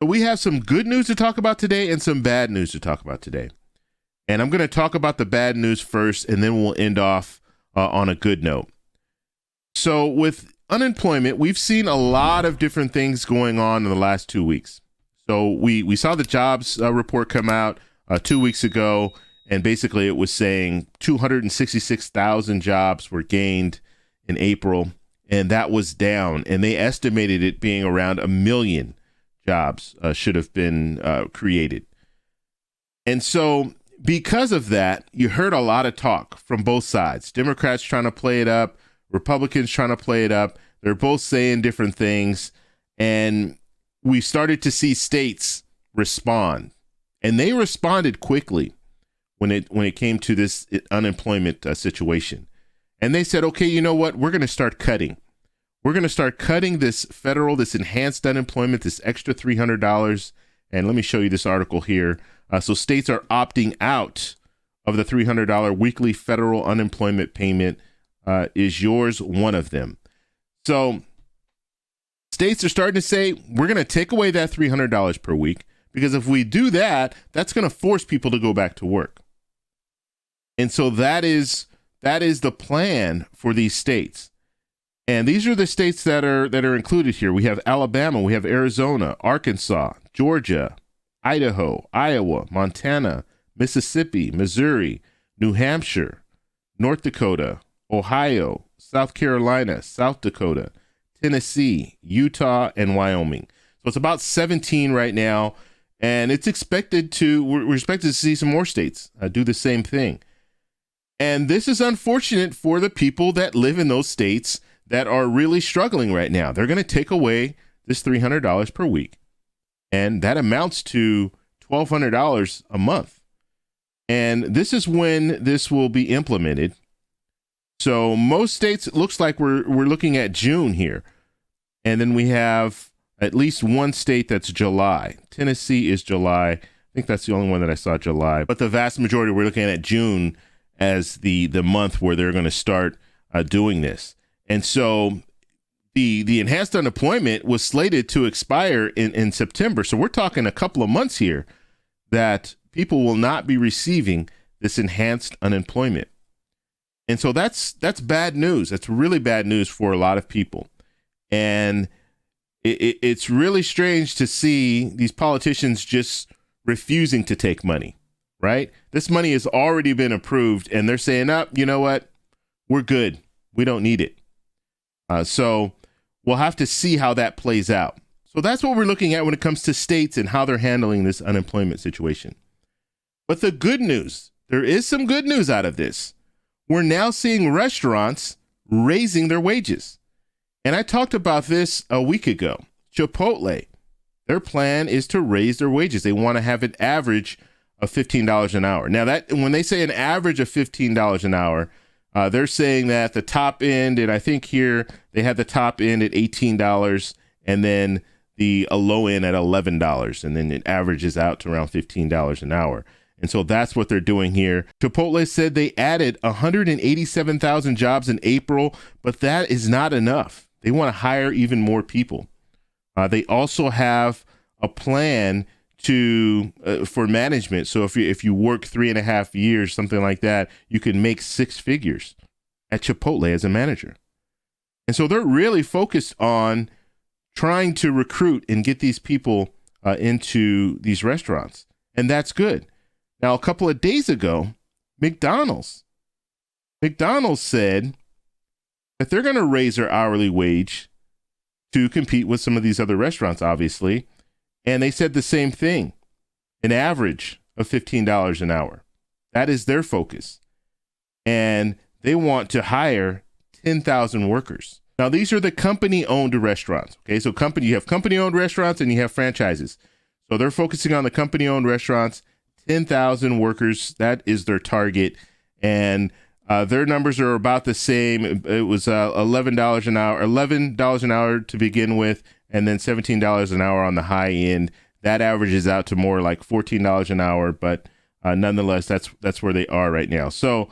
So we have some good news to talk about today and some bad news to talk about today. And I'm going to talk about the bad news first, and then we'll end off on a good note. So with unemployment, we've seen a lot of different things going on in the last 2 weeks. So we saw the jobs report come out 2 weeks ago, and basically it was saying 266,000 jobs were gained in April, and that was down. And they estimated it being around 1 million jobs should have been created. And so because of that, you heard a lot of talk from both sides. Democrats trying to play it up, Republicans trying to play it up. They're both saying different things. And we started to see states respond. And they responded quickly when it came to this unemployment situation. And they said, okay, you know what? We're going to start cutting. We're going to start cutting this enhanced unemployment, this extra $300. And let me show you this article here. So states are opting out of the $300 weekly federal unemployment payment. Is yours one of them? So states are starting to say, we're going to take away that $300 per week, because if we do that, that's going to force people to go back to work. And so that is the plan for these states. And these are the states that are included here. We have Alabama, we have Arizona, Arkansas, Georgia, Idaho, Iowa, Montana, Mississippi, Missouri, New Hampshire, North Dakota, Ohio, South Carolina, South Dakota, Tennessee, Utah, and Wyoming. So it's about 17 right now, and we're expected to see some more states do the same thing. And this is unfortunate for the people that live in those states that are really struggling right now. They're going to take away this $300 per week, and that amounts to $1,200 a month. And this is when this will be implemented. So most states, it looks like we're looking at June here. And then we have at least one state that's July. Tennessee is July. I think that's the only one that I saw July. But the vast majority, we're looking at June as the month where they're going to start doing this. And so the enhanced unemployment was slated to expire in September. So we're talking a couple of months here that people will not be receiving this enhanced unemployment. And so that's bad news. That's really bad news for a lot of people. And it's really strange to see these politicians just refusing to take money, right? This money has already been approved, and they're saying, you know what? We're good. We don't need it. So we'll have to see how that plays out. So that's what we're looking at when it comes to states and how they're handling this unemployment situation. But the good news, there is some good news out of this. We're now seeing restaurants raising their wages. And I talked about this a week ago. Chipotle, their plan is to raise their wages. They want to have an average of $15 an hour. Now, that when they say an average of $15 an hour, they're saying that the top end, and I think here they had the top end at $18 and then the low end at $11. And then it averages out to around $15 an hour. And so that's what they're doing here. Chipotle said they added 187,000 jobs in April, but that is not enough. They want to hire even more people. They also have a plan for management. So if you work 3.5 years, something like that, you can make 6 figures at Chipotle as a manager. And so they're really focused on trying to recruit and get these people into these restaurants. And that's good. Now, a couple of days ago, McDonald's said that they're going to raise their hourly wage to compete with some of these other restaurants, obviously. And they said the same thing, an average of $15 an hour. That is their focus. And they want to hire 10,000 workers. Now, these are the company-owned restaurants. Okay, so you have company-owned restaurants and you have franchises. So they're focusing on the company-owned restaurants, 10,000 workers. That is their target. And their numbers are about the same. It was $11 an hour to begin with, and then $17 an hour on the high end. That averages out to more like $14 an hour, but nonetheless, that's where they are right now. So,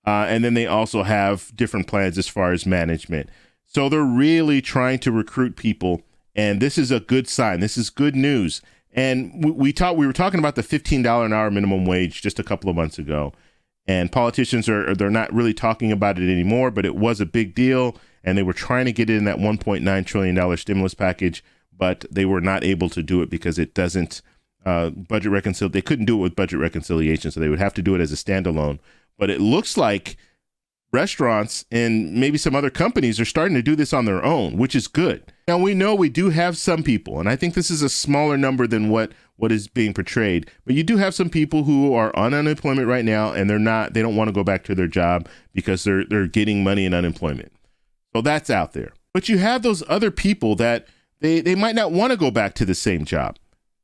and then they also have different plans as far as management. So they're really trying to recruit people And this is a good sign. This is good news. And we were talking about the $15 an hour minimum wage just a couple of months ago. And politicians they're not really talking about it anymore, but it was a big deal. And they were trying to get it in that $1.9 trillion stimulus package, but they were not able to do it because it doesn't budget reconcile. They couldn't do it with budget reconciliation, so they would have to do it as a standalone. But it looks like restaurants and maybe some other companies are starting to do this on their own, which is good. Now, we know we do have some people, and I think this is a smaller number than what is being portrayed, but you do have some people who are on unemployment right now, and they don't want to go back to their job because they're getting money in unemployment. So that's out there. But you have those other people that they might not want to go back to the same job.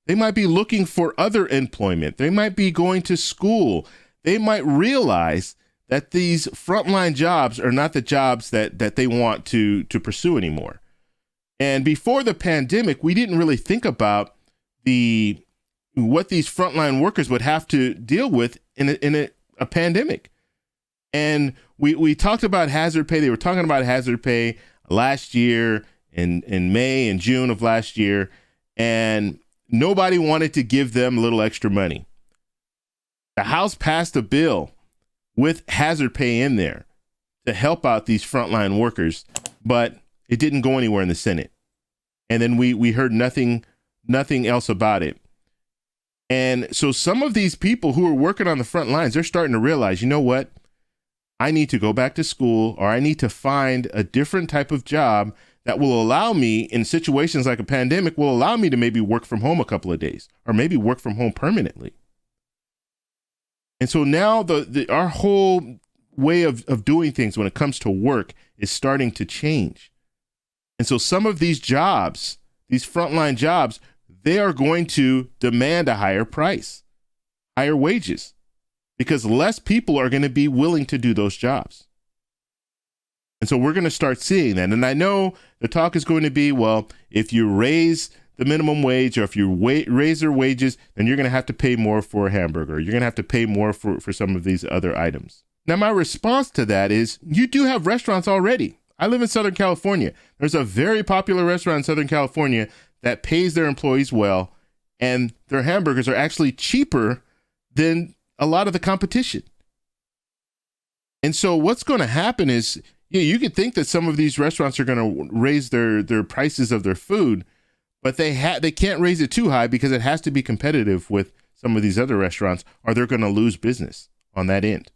They might be looking for other employment. They might be going to school. They might realize that these frontline jobs are not the jobs that they want to pursue anymore. And before the pandemic, we didn't really think about what these frontline workers would have to deal with in a pandemic. And we talked about hazard pay. They were talking about hazard pay last year in May and June of last year, and nobody wanted to give them a little extra money. The House passed a bill with hazard pay in there to help out these frontline workers, but it didn't go anywhere in the Senate. And then we heard nothing else about it. And so some of these people who are working on the front lines, they're starting to realize, you know what? I need to go back to school, or I need to find a different type of job that will allow me, in situations like a pandemic, will allow me to maybe work from home a couple of days, or maybe work from home permanently. And so now our whole way of doing things when it comes to work is starting to change. And so some of these jobs, these frontline jobs, they are going to demand a higher price, higher wages, because less people are going to be willing to do those jobs. And so we're going to start seeing that. And I know the talk is going to be, well, if you raise the minimum wage, or if you raise their wages, then you're going to have to pay more for a hamburger. You're going to have to pay more for some of these other items. Now, my response to that is, you do have restaurants already. I live in Southern California. There's a very popular restaurant in Southern California that pays their employees well, and their hamburgers are actually cheaper than a lot of the competition. And so what's going to happen is, you could think that some of these restaurants are going to raise their prices of their food, but they can't raise it too high because it has to be competitive with some of these other restaurants, or they're going to lose business on that end.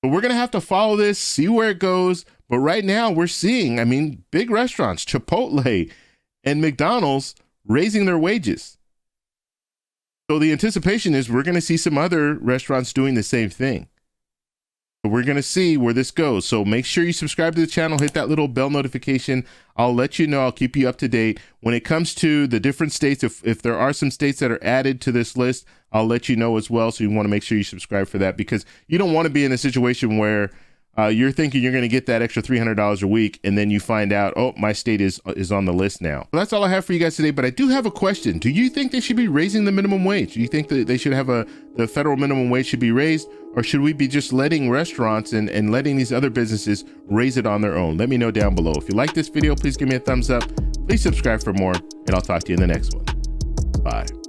But we're going to have to follow this, see where it goes. But right now we're seeing, big restaurants, Chipotle and McDonald's, raising their wages. So the anticipation is we're going to see some other restaurants doing the same thing. But we're going to see where this goes. So make sure you subscribe to the channel, hit that little bell notification. I'll let you know. I'll keep you up to date. When it comes to the different states, if there are some states that are added to this list, I'll let you know as well. So you want to make sure you subscribe for that, because you don't want to be in a situation where you're thinking you're going to get that extra $300 a week, and then you find out, oh, my state is on the list now. So that's all I have for you guys today, but I do have a question. Do you think they should be raising the minimum wage? Do you think that they should have the federal minimum wage should be raised, or should we be just letting restaurants and letting these other businesses raise it on their own? Let me know down below. If you like this video, please give me a thumbs up. Please subscribe for more, and I'll talk to you in the next one. Bye.